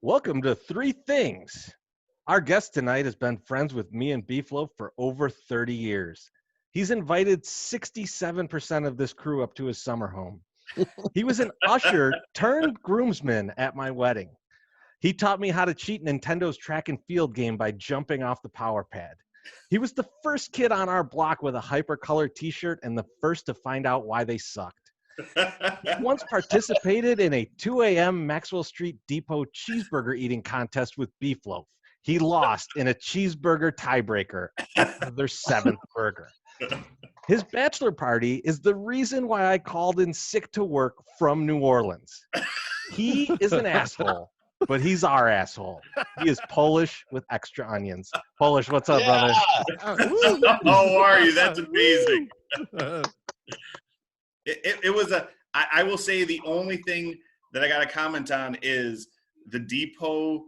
Welcome to Three Things. Our guest tonight has been friends with me and Beefloaf for over 30 years. He's invited 67% of this crew up to his summer home. He was an usher turned groomsman at my wedding. He taught me how to cheat Nintendo's track and field game by jumping off the power pad. He was the first kid on our block with a hypercolor t-shirt and the first to find out why they sucked. He once participated in a 2 a.m. Maxwell Street Depot cheeseburger eating contest with Beefloaf. He lost in a cheeseburger tiebreaker after their seventh burger. His bachelor party is the reason why I called in sick to work from New Orleans. He is an asshole, but he's our asshole. He is Polish with extra onions. Polish, what's up, brother? How are you? That's amazing. It was I will say the only thing that I got to comment on is the Depot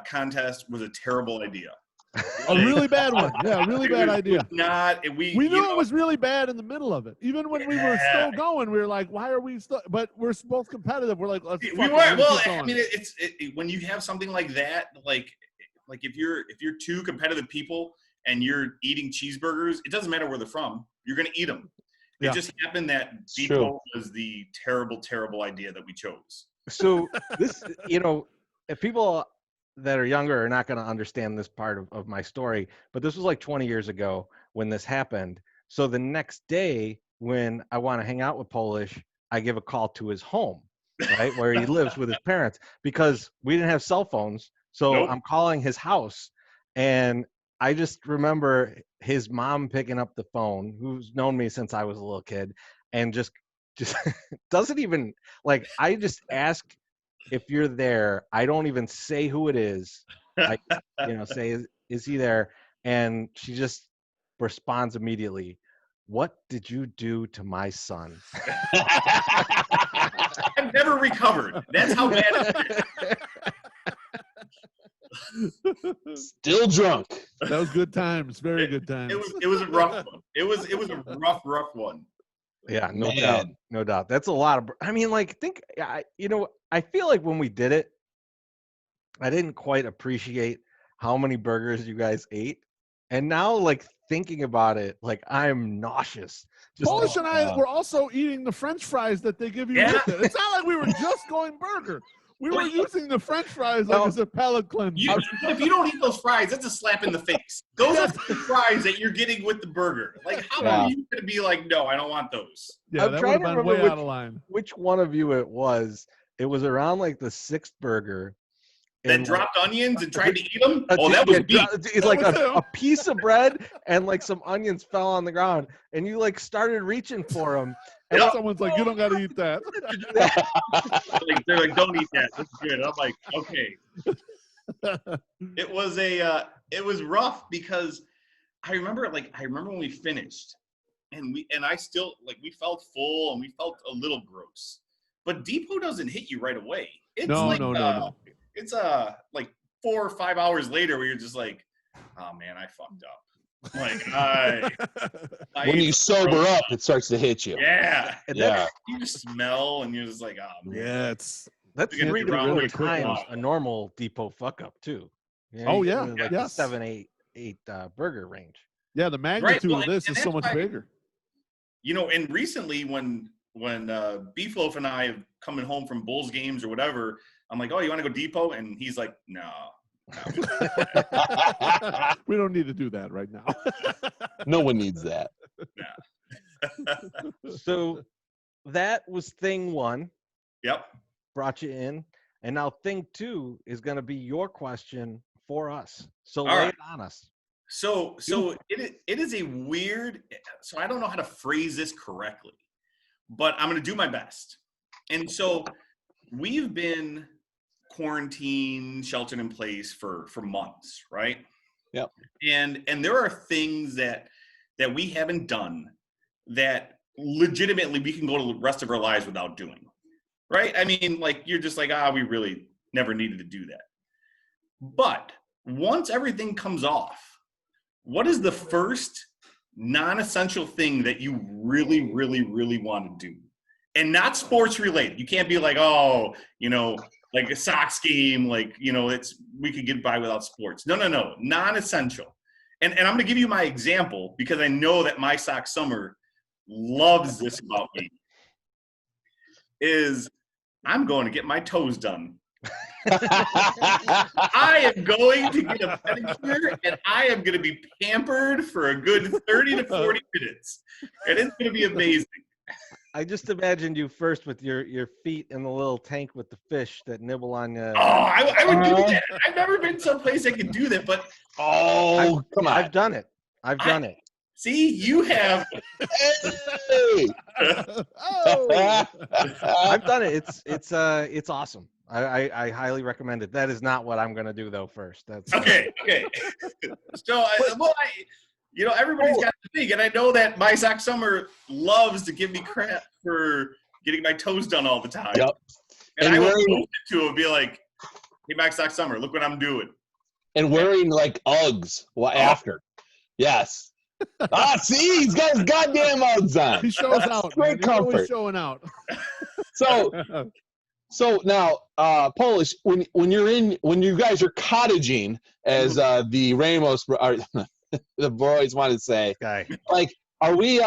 contest was a terrible idea. A really bad one. Yeah, really bad idea. We knew it was really bad in the middle of it. Even when we were still going, we were like, why are we still? But we're both competitive. We're like, let's. We were. Well, I mean, it's when you have something like that, like if you're two competitive people and you're eating cheeseburgers, it doesn't matter where they're from. You're going to eat them. It just happened that Depot was the terrible, terrible idea that we chose. So this, if people that are younger are not going to understand this part of my story, but this was like 20 years ago when this happened. So the next day when I want to hang out with Polish, I give a call to his home, right, where he lives with his parents, because we didn't have cell phones. So I'm calling his house, and I just remember his mom picking up the phone, who's known me since I was a little kid, and just doesn't even, like, I just ask if you're there. I don't even say who it is. I say, is he there? And she just responds immediately, "What did you do to my son?" I've never recovered. That's how bad it is. Still drunk. That was good times. Very good times. It was a rough one. It was a rough one. Yeah, no doubt. That's a lot of. I mean, like, I feel like when we did it, I didn't quite appreciate how many burgers you guys ate, and now, like, thinking about it, like, I'm nauseous. Polish and I were also eating the French fries that they give you with it. It's not like we were just going burger. We were using the French fries as a palate cleanser. If you don't eat those fries, that's a slap in the face. Those are the fries that you're getting with the burger. Like, how are you going to be like, no, I don't want those? Yeah, I'm trying to remember way out of line. Which one of you it was. It was around like the sixth burger. That dropped onions and tried to eat them? Oh, that was beef. It's like a piece of bread and like some onions fell on the ground, and you like started reaching for them. And someone's like, you don't got to eat that. They're like, don't eat that. That's good. I'm like, okay. It was rough because I remember when we finished, and I still, like, we felt full and we felt a little gross. But Depot doesn't hit you right away. It's no. It's like 4 or 5 hours later where you're just like, oh man, I fucked up. Like when you sober up, it starts to hit you. Yeah. You just smell and you're just like, oh man. Yeah, that's 3 to 4 times a normal Depot fuck up too. Like the 7, 8 burger range. Yeah, the magnitude of this is so much bigger. And recently when Beefloaf and I have coming home from Bulls games or whatever, I'm like, oh, you want to go Depot? And he's like, no. We don't need to do that right now. No one needs that. Yeah. So that was thing 1. Yep. Brought you in. And now thing 2 is going to be your question for us. So All lay right. it on us. So it is a weird, so I don't know how to phrase this correctly, but I'm going to do my best. And so we've been quarantined, sheltered in place for months, right? Yep. And there are things that we haven't done that legitimately we can go to the rest of our lives without doing, right? I mean, like, you're just like, we really never needed to do that. But once everything comes off, what is the first non-essential thing that you really, really, really want to do? And not sports related. You can't be like, like a soccer game, like, you know, we could get by without sports. No, non-essential. And I'm going to give you my example because I know that my sock summer loves this about me. Is I'm going to get my toes done. I am going to get a pedicure and I am going to be pampered for a good 30 to 40 minutes. And it's going to be amazing. I just imagined you first with your feet in the little tank with the fish that nibble on. Oh, I would do that. I've never been someplace I could do that, but come on. I've done it. I've done it. See, you have. Hey! Oh. I've done it. It's awesome. I highly recommend it. That is not what I'm gonna do though. First, that's Okay. So, you know, everybody's got to think, and I know that my sock summer loves to give me crap for getting my toes done all the time. Yep. And I will post it to him and be like, "Hey, my sock summer, look what I'm doing." And wearing like Uggs after. Yes. See, he's got his goddamn Uggs on. He shows out. Great comfort. He's always showing out. So now, Polish, when you guys are cottaging, as the Ramos the boys want to say, like, are we?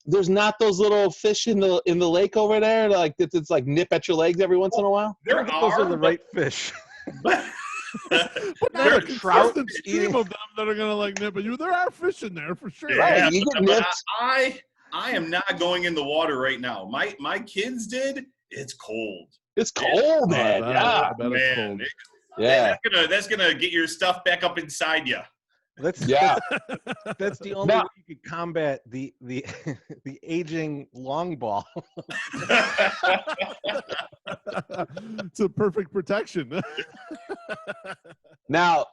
There's not those little fish in the lake over there, like it's like nip at your legs every once in a while. Those are the right fish. But there are trout stream of them that are gonna like nip at you. There are fish in there for sure. Yeah, right, you get nipped. I am not going in the water right now. My kids did. It's cold. It's cold, man. I bet it's cold. Yeah. That's gonna get your stuff back up inside you. That's the only way you could combat the aging long ball. It's a perfect protection. Now,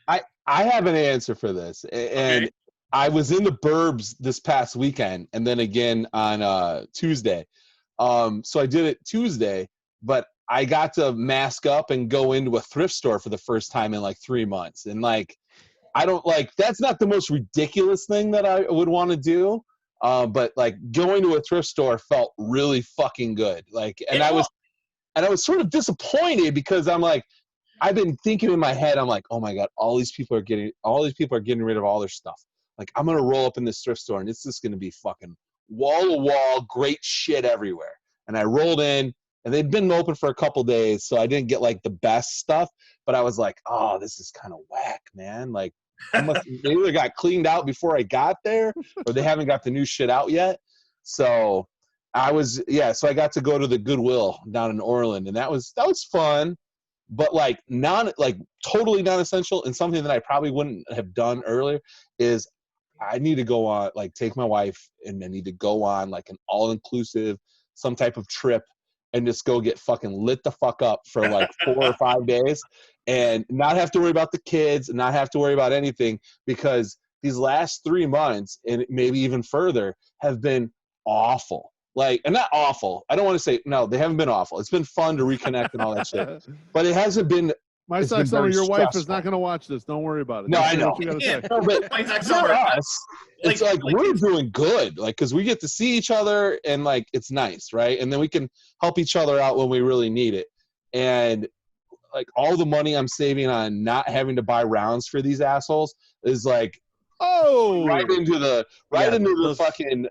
I have an answer for this, and I was in the burbs this past weekend, and then again on Tuesday. So I did it Tuesday, but I got to mask up and go into a thrift store for the first time in like 3 months, and like. I don't like that's not the most ridiculous thing that I would want to do. But like going to a thrift store felt really fucking good. Like, and I was sort of disappointed because I'm like, I've been thinking in my head, I'm like, oh my God, all these people are getting rid of all their stuff. Like, I'm going to roll up in this thrift store and it's just going to be fucking wall to wall, great shit everywhere. And I rolled in and they'd been open for a couple days. So I didn't get like the best stuff, but I was like, oh, this is kind of whack, man. Like, they either got cleaned out before I got there or they haven't got the new shit out yet. So so I got to go to the Goodwill down in Orland, and that was fun, but like totally non-essential, and something that I probably wouldn't have done earlier is I need to go on, like, take my wife and I need to go on like an all-inclusive, some type of trip, and just go get fucking lit the fuck up for like 4 or 5 days and not have to worry about the kids and not have to worry about anything, because these last 3 months and maybe even further have been awful. Like, and not awful. I don't want to say, no, they haven't been awful. It's been fun to reconnect and all that shit, but it hasn't been. My sock summer, your wife is not going to watch this. Don't worry about it. No, I know. No, but it's not us. It's like we're doing good, like, because we get to see each other and like it's nice, right? And then we can help each other out when we really need it. And like all the money I'm saving on not having to buy rounds for these assholes is like right into the fucking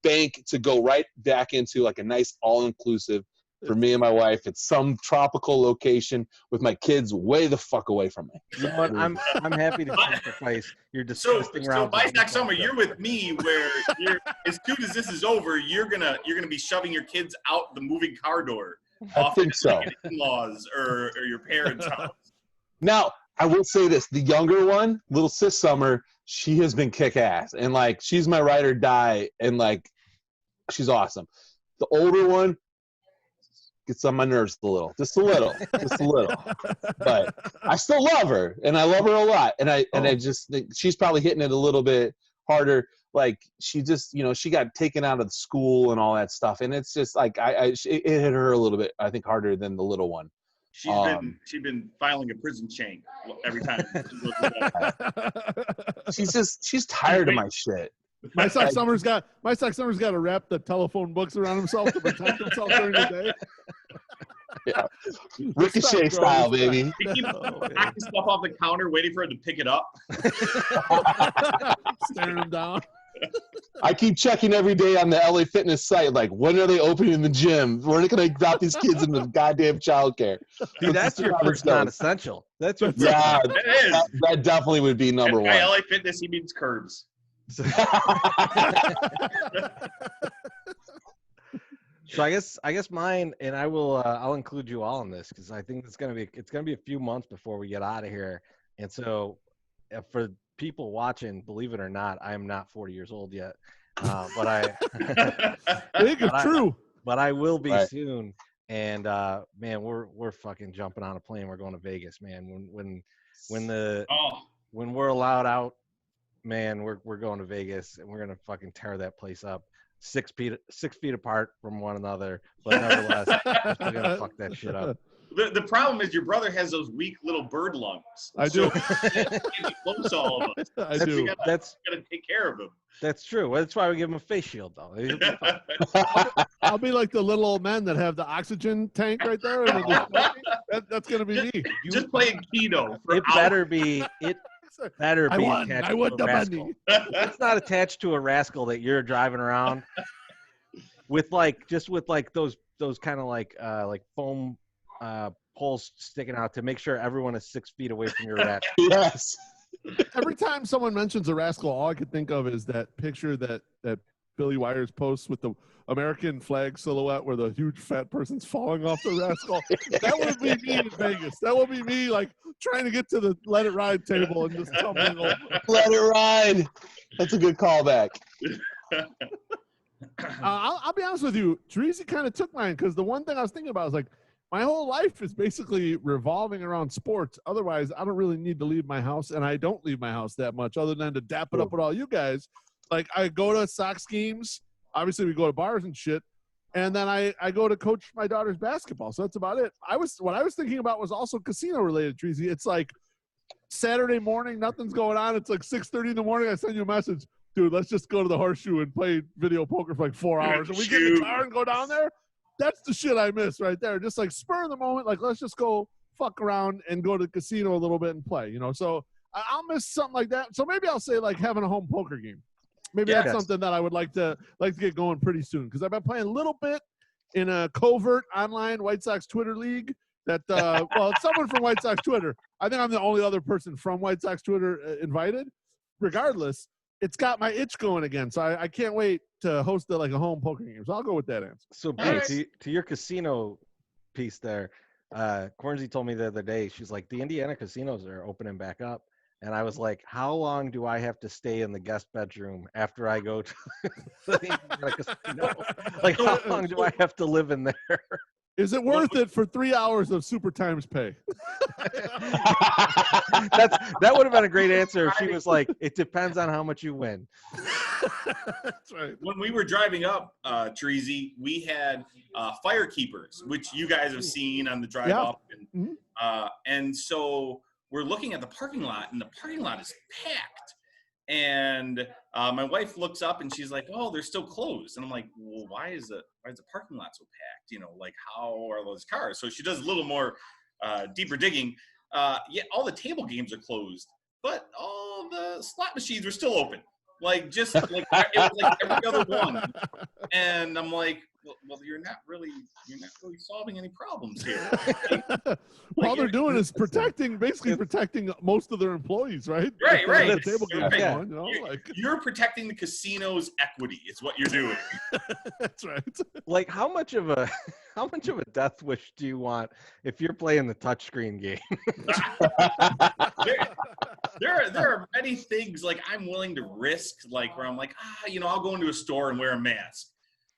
bank to go right back into like a nice all-inclusive. For me and my wife, it's some tropical location with my kids way the fuck away from me. You know what? I'm happy to sacrifice your disgusting round. So by next summer, you're with me, where as soon as this is over, you're gonna be shoving your kids out the moving car door. I think so. In-laws or your parents' house. Now, I will say this: the younger one, little sis Summer, she has been kick ass, and like she's my ride or die, and like she's awesome. The older one gets on my nerves a little. But I still love her, and I love her a lot. And I just think she's probably hitting it a little bit harder. Like, she just, she got taken out of the school and all that stuff. And it's just like, it hit her a little bit, I think, harder than the little one. She's been filing a prison chain every time. She's tired of my shit. My sock Summer's got to wrap the telephone books around himself to protect himself during the day. Yeah. Ricochet style, baby. He keeps knocking stuff off the counter, waiting for him to pick it up. Staring him down. I keep checking every day on the LA Fitness site, like, when are they opening the gym? When can I drop these kids into the goddamn childcare? Dude, that's your first non-essential. That's your first. Yeah, It is. that definitely would be number And by one. LA Fitness, he means curbs. So I guess mine, and I'll include you all in this because I think it's gonna be a few months before we get out of here. And so for people watching, believe it or not, I am not 40 years old yet, but I think it's true. But I will be Right. soon. And man, we're fucking jumping on a plane. We're going to Vegas, man. When we're allowed out, man, we're going to Vegas and we're gonna fucking tear that place up. 6 feet apart from one another, but nevertheless, we're gonna fuck that shit up. The problem is your brother has those weak little bird lungs. I do. So he close to all of us. I do. We gotta take care of him. That's true. That's why we give him a face shield, though. I'll be like the little old men that have the oxygen tank right there. And that's gonna be me. Just playing keto. For It better be I won. attached I won to the a rascal. money. It's not attached to a rascal that you're driving around with those kind of like foam poles sticking out to make sure everyone is 6 feet away from your rat. Yes. Every time someone mentions a rascal, all I could think of is that picture that Billy Wires posts with the American flag silhouette where the huge fat person's falling off the rascal. That would be me in Vegas. That would be me like trying to get to the Let It Ride table and just tumbling over. Let it ride. That's a good callback. I'll be honest with you. Teresa kind of took mine because the one thing I was thinking about was like, my whole life is basically revolving around sports. Otherwise, I don't really need to leave my house, and I don't leave my house that much other than to dap it up with all you guys. Like, I go to Sox games. Obviously, we go to bars and shit. And then I go to coach my daughter's basketball. So that's about it. What I was thinking about was also casino-related, Treasy. It's like Saturday morning, nothing's going on. It's like 6:30 in the morning. I send you a message. Dude, let's just go to the Horseshoe and play video poker for like 4 hours. And we get in the car and go down there. That's the shit I miss right there. Just like spur of the moment, like let's just go fuck around and go to the casino a little bit and play, you know? So I'll miss something like that. So maybe I'll say like having a home poker game. Maybe that's something that I would like to get going pretty soon because I've been playing a little bit in a covert online White Sox Twitter league that, well, it's someone from White Sox Twitter. I think I'm the only other person from White Sox Twitter invited. Regardless, it's got my itch going again. So I can't wait to host like a home poker game. So I'll go with that answer. So, to your casino piece there, Cornsey told me the other day, she's like, the Indiana casinos are opening back up. And I was like, how long do I have to stay in the guest bedroom after I go to the Indiana casino? Like, how long do I have to live in there? Is it worth it for 3 hours of super times pay? That would have been a great answer if she was like, it depends on how much you win. That's right. When we were driving up, Treasy, we had fire keepers, which you guys have seen on the drive up. And so we're looking at the parking lot, and the parking lot is packed. And my wife looks up, and she's like, "Oh, they're still closed." And I'm like, "Well, why is the parking lot so packed? You know, like how are those cars?" So she does a little more deeper digging. Yeah, all the table games are closed, but all the slot machines are still open. Like just like it was like every other one. And I'm like, well, you're not really solving any problems here. All they're doing is protecting most of their employees, right? Right. The table games going, you know, you're protecting the casino's equity. Is what you're doing. That's right. Like, how much of a death wish do you want if you're playing the touchscreen game? There are many things like I'm willing to risk, like where I'm like, I'll go into a store and wear a mask.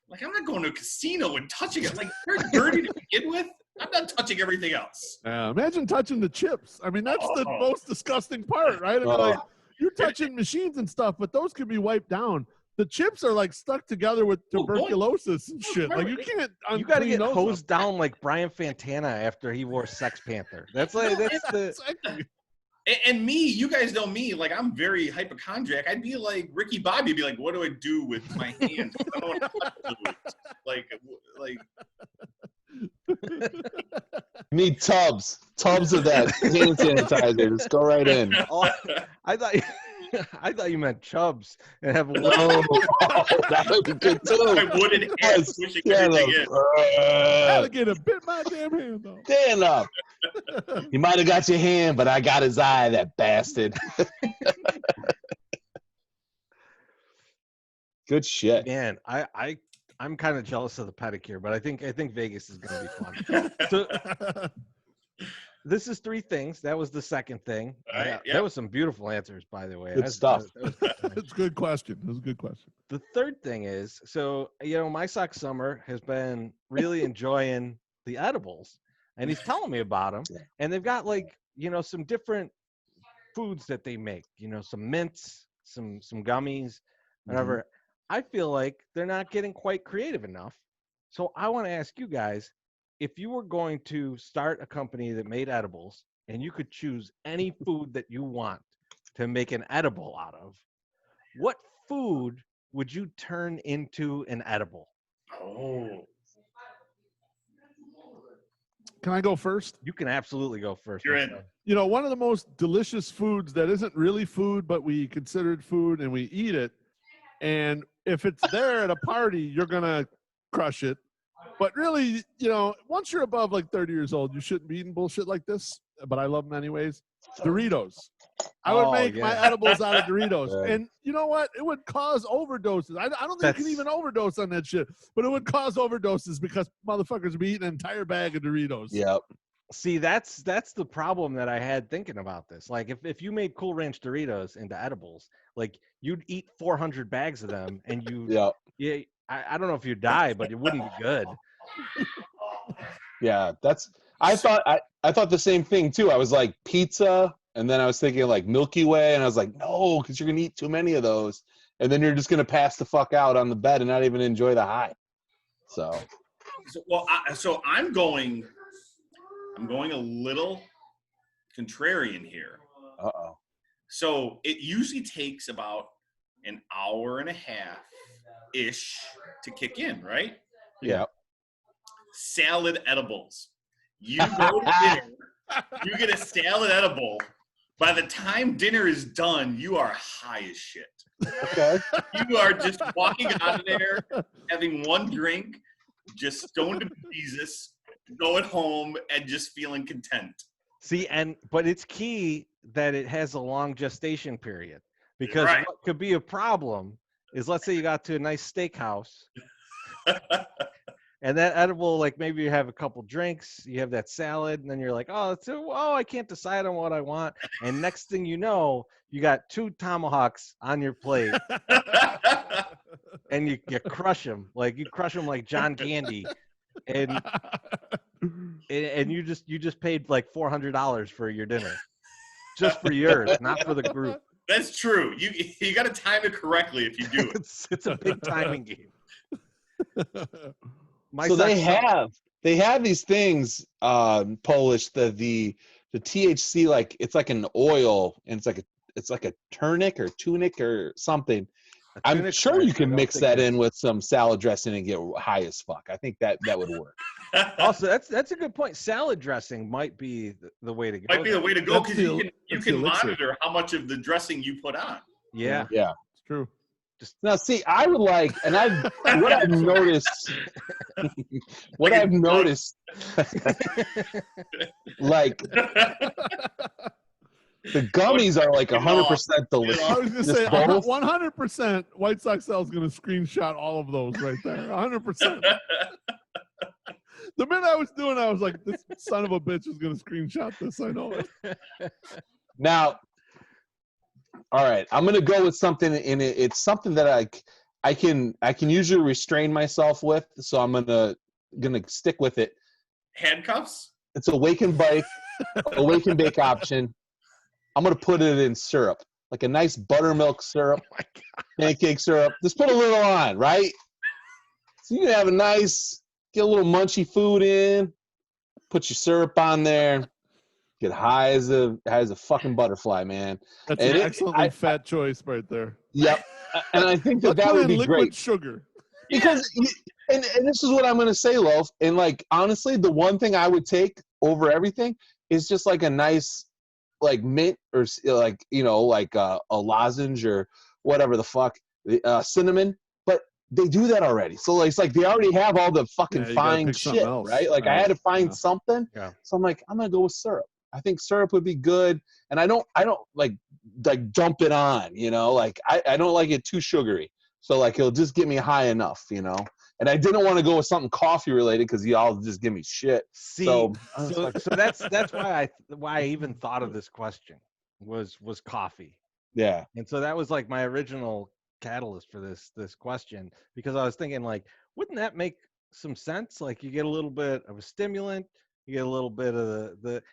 Like, I'm not going to a casino and touching it. Like, they're dirty to begin with. I'm not touching everything else. Imagine touching the chips. I mean, that's the most disgusting part, right? I mean, like, you're touching machines and stuff, but those can be wiped down. The chips are like stuck together with tuberculosis and shit. Like, you can't. You got to get hosed down like Brian Fantana after he wore Sex Panther. That's Exactly. And me, you guys know me, like I'm very hypochondriac. I'd be like Ricky Bobby, be like, what do I do with my hands? I don't know what to do. Like You need tubs of that hand sanitizer. Just go right in. Oh, I thought you, I thought you meant Chubbs and have a No, that would be good too. I wouldn't have pushing everything in. Alligator bit my damn hand off. Stand up. You might have got your hand, but I got his eye, that bastard. Good shit. Man, I'm kind of jealous of the pedicure, but I think Vegas is going to be fun. So this is 3 things. That was the second thing. All right, That was some beautiful answers, by the way. Good stuff. That was good. It's a good question. It was a good question. The third thing is, so my sock summer has been really enjoying the edibles, and he's telling me about them. And they've got some different foods that they make. Some mints, some gummies, whatever. Mm-hmm. I feel like they're not getting quite creative enough. So I want to ask you guys, if you were going to start a company that made edibles and you could choose any food that you want to make an edible out of, what food would you turn into an edible? Oh. Can I go first? You can absolutely go first. You're my in. friend. One of the most delicious foods that isn't really food, but we consider it food and we eat it. And if it's there at a party, you're going to crush it. But really, once you're above 30 years old, you shouldn't be eating bullshit like this. But I love them anyways. Doritos. I would make my edibles out of Doritos. Yeah. And you know what? It would cause overdoses. I don't think you can even overdose on that shit. But it would cause overdoses because motherfuckers would be eating an entire bag of Doritos. Yep. See, that's the problem that I had thinking about this. Like, if you made Cool Ranch Doritos into edibles, you'd eat 400 bags of them, and I don't know if you'd die, but it wouldn't be good. Yeah, I thought the same thing too. I was like pizza, and then I was thinking Milky Way, and I was like, no, because you're gonna eat too many of those, and then you're just gonna pass the fuck out on the bed and not even enjoy the high. So I'm going a little contrarian here. Uh-oh. So it usually takes about an hour and a half-ish to kick in, right? Yeah. Salad edibles. You go to dinner, you get a salad edible. By the time dinner is done, you are high as shit. Okay. You are just walking out of there, having one drink, just stoned to Jesus, going home, and just feeling content. See, but it's key that it has a long gestation period, because Right. what could be a problem is, let's say you got to a nice steakhouse and that edible, maybe you have a couple drinks, you have that salad, and then you're like, oh, I can't decide on what I want. And next thing you know, you got 2 tomahawks on your plate and you crush them. You crush them like John Candy. And you just paid $400 for your dinner, just for yours, not for the group. That's true. You got to time it correctly if you do it. It's a big timing game. So they have these things, Polish, the THC, it's like an oil, and it's like a tunic or something. I'm sure you can mix that in with some salad dressing and get high as fuck. I think that would work. Also, that's a good point. Salad dressing might be the way to go. Might be the way to go, because you can elixir. monitor how much of the dressing you put on. Yeah. Yeah. It's true. Now, see, I would what I've noticed, the gummies are 100% delicious. I was going to say, both? 100% White Sox Sal is going to screenshot all of those right there. 100%. The minute I was doing it, I was like, this son of a bitch is going to screenshot this. I know it. Now, all right, I'm going to go with something in it. It's something that I can usually restrain myself with, so I'm gonna stick with it. Handcuffs? It's a wake and bake option. I'm gonna put it in syrup, like a nice buttermilk syrup, pancake syrup. Just put a little on, right? So you can have get a little munchy food in, put your syrup on there, get high as a fucking butterfly, man. That's an excellently fat choice right there. Yep. And I think that would be liquid great. Sugar. Because, and this is what I'm going to say, Loaf. And honestly, the one thing I would take over everything is just like a nice like mint or like like a lozenge or whatever the fuck, cinnamon. But they do that already, so it's like they already have all the fucking fine shit, right? Like I had to find something, so I'm like, I'm gonna go with syrup. I think syrup would be good, and I don't like dump it on, like I don't like it too sugary, so like it'll just get me high enough, And I didn't want to go with something coffee related because y'all just give me shit. See, so that's why I even thought of this question was coffee. Yeah. And so that was like my original catalyst for this question, because I was thinking, like, wouldn't that make some sense? Like, you get a little bit of a stimulant, you get a little bit of the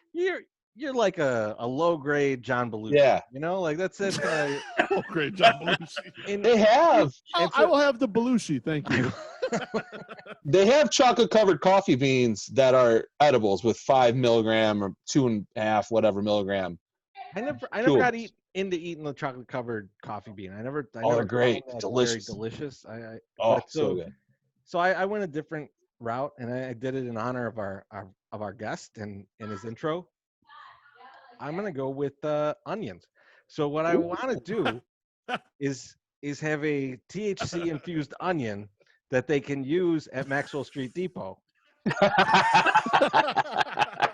you're like a low grade John Belushi. Yeah. Like that's it. Low grade John Belushi. And they have. I will have the Belushi, thank you. They have chocolate covered coffee beans that are edibles with 5 milligram or 2.5 whatever milligram. I never got into eating the chocolate covered coffee bean. I never they're great, delicious. Very delicious. So good. So I went a different route, and I did it in honor of our guest and his intro. I'm gonna go with onions. So what I want to do is have a THC infused onion that they can use at Maxwell Street Depot.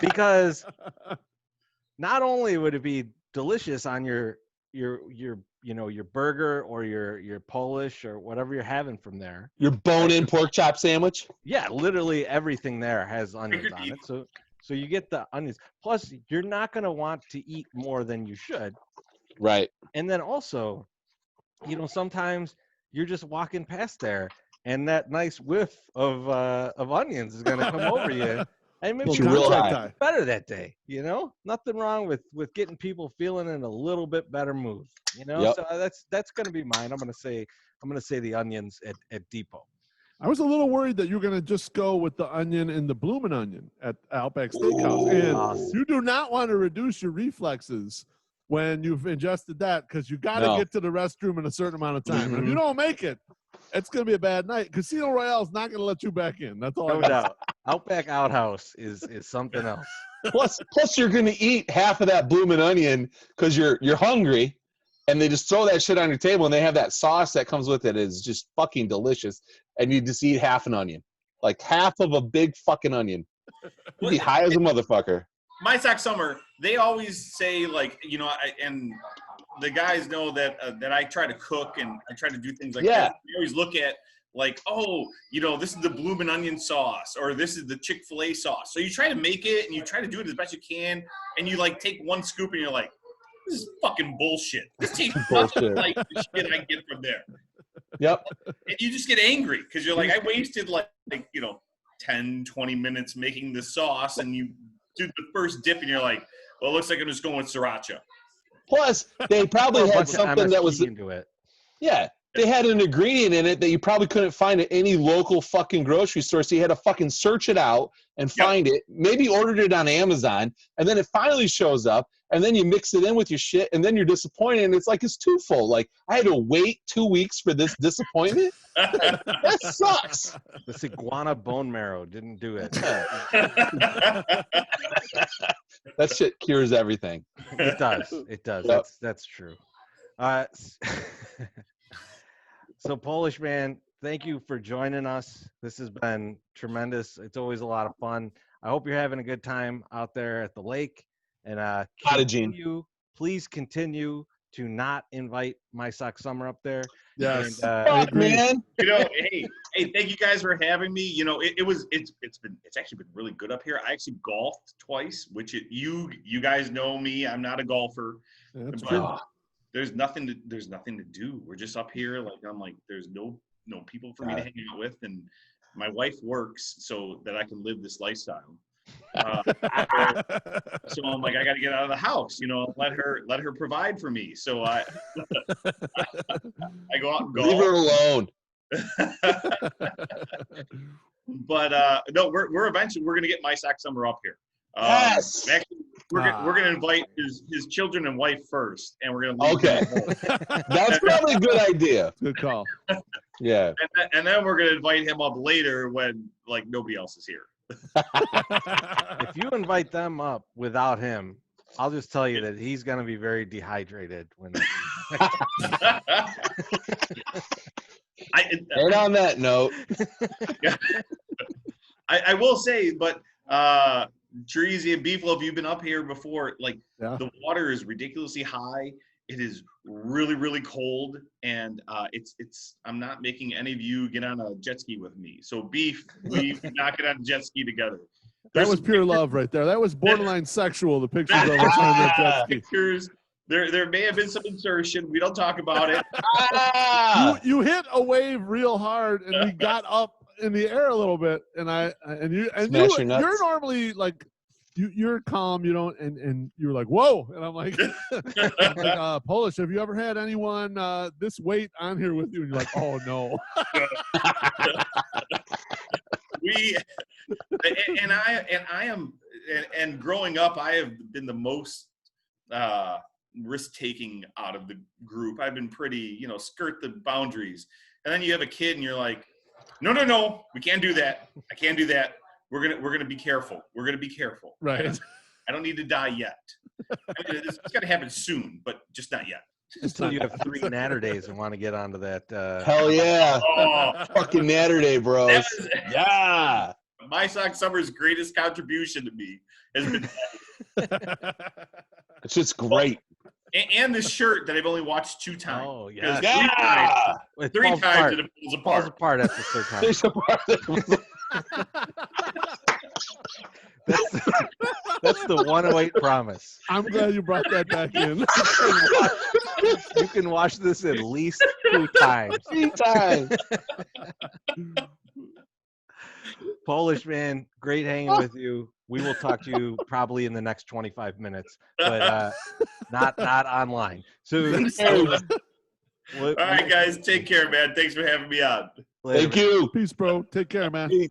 Because not only would it be delicious on your burger or your Polish or whatever you're having from there. Your bone-in pork chop sandwich? Yeah, literally everything there has onions on it. So you get the onions. Plus, you're not going to want to eat more than you should. Right. And then also, sometimes you're just walking past there, and that nice whiff of onions is going to come over you. And maybe real better that day, Nothing wrong with getting people feeling in a little bit better mood, Yep. So that's going to be mine. I'm going to say the onions at Depot. I was a little worried that you were going to just go with the onion and the bloomin' onion at Outback Steakhouse. And awesome. You do not want to reduce your reflexes when you've ingested that, because you got to get to the restroom in a certain amount of time. And if you don't make it, it's going to be a bad night. Casino Royale is not going to let you back in. That's all. No doubt. Outback Outhouse is something else. Plus, you're going to eat half of that bloomin' onion because you're hungry, and they just throw that shit on your table, and they have that sauce that comes with it. It's just fucking delicious, and you just eat half an onion, like half of a big fucking onion. You'd be high as a motherfucker. My Sock Summer, they always say, like, and the guys know that I try to cook and I try to do things like that. They always look at, like, oh, this is the bloomin' onion sauce, or this is the Chick-fil-A sauce. So you try to make it and you try to do it as best you can, and you like take one scoop and you're like, this is fucking bullshit. This tastes nothing like the shit I get from there. Yep. And you just get angry because you're like, I wasted like 10, 20 minutes making the sauce, and you do the first dip and you're like, well, it looks like I'm just going with sriracha. Plus, they probably had something that was into it. Yeah. They had an ingredient in it that you probably couldn't find at any local fucking grocery store. So you had to fucking search it out and find it. Maybe ordered it on Amazon, and then it finally shows up, and then you mix it in with your shit, and then you're disappointed. And it's like it's twofold. Like, I had to wait 2 weeks for this disappointment. That sucks. This iguana bone marrow didn't do it. That shit cures everything. It does. It does. Yep. That's true. So, Polish man, thank you for joining us. This has been tremendous. It's always a lot of fun. I hope you're having a good time out there at the lake. And please continue to not invite My Sock Summer up there. Yes. Fuck, man. Hey, thank you guys for having me. It's actually been really good up here. I actually golfed twice, which you guys know me. I'm not a golfer. That's but true. there's nothing to do. We're just up here. Like, I'm like, there's no people for me to hang out with, and my wife works so that I can live this lifestyle. So I'm like, I got to get out of the house, let her provide for me. So I go out and golf. Leave her alone. But no, we're eventually going to get My Sock Summer up here. Yes. Actually, we're going to invite his children and wife first, and we're going to leave Okay. That's probably a good idea. Good call. Yeah. And then we're going to invite him up later when, like, nobody else is here. If if you invite them up without him, I'll just tell you that he's going to be very dehydrated when. And on that note, I will say, but Treasy and Beeflo, if you've been up here before, like the water is ridiculously high. It is really, really cold, and it's. I'm not making any of you get on a jet ski with me. So Beef, we not get on a jet ski together. That was pure love right there. That was borderline sexual. The pictures of us on that jet ski. Pictures. There may have been some insertion. We don't talk about it. You hit a wave real hard, and we got up in the air a little bit, and you're normally like you're calm, you don't, and you're like whoa, and I'm like, Polish, have you ever had anyone this weight on here with you? And you're like, oh no. And growing up, I have been the most risk-taking out of the group. I've been pretty, skirt the boundaries. And then you have a kid, and you're like, no, we can't do that. I can't do that. We're gonna be careful. We're gonna be careful. Right. I don't need to die yet. It's gonna happen soon, but just not yet. Until you have 3 natter days and want to get onto that. Hell yeah. Fucking natter day, bros. Yeah. My Sock Summer's greatest contribution to me has been It's just great. And this shirt that I've only watched 2 times. Oh, yeah. Three times it falls apart. After the third time. That's the 108 promise. I'm glad you brought that back in. You can watch this at least 2 times. 3 times. Polish man, great hanging with you. We will talk to you probably in the next 25 minutes, but not online. So all right, guys, take care, man. Thanks for having me on. Thank you. Peace, bro. Take care, man. Peace.